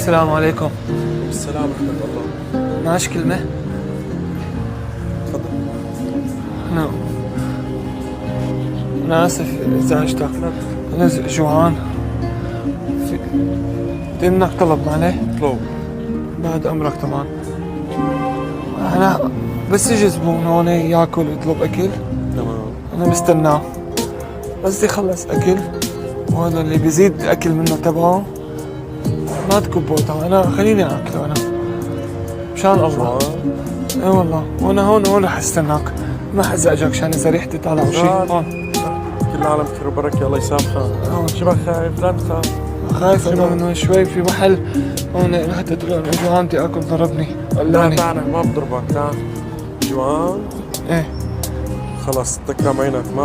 السلام عليكم. السلام ورحمة الله. معاش كلمة؟ تفضل. أنا أنا آسف إزعجتك. أنا جوعان. بدي منك طلب معلي؟ اطلب. بعد أمرك طبعا. أنا بس يجي زبون هون ياكل ويطلب أكل تمام. أنا بستناه، بس يخلص أكل وهذا اللي بيزيد أكل منه تبعه ما تكبه تبعه، أنا خليني أكله أنا مشان الله. جوعان؟ اي والله، وانا هون رح استناك، ما حزعجك عشان اذا ريحتي طالعه وشي. هون كل العالم خير وبركة، الله يسامحك. شبك خايف؟ لا تخاف. خايف انا منه شوي. في محل هون رحت ادخل انا جوعان بدي اكل ضربني لا قلاني. تعال ما بضربك، تعال. جوعان؟ ايه خلص تكرم عينك، ما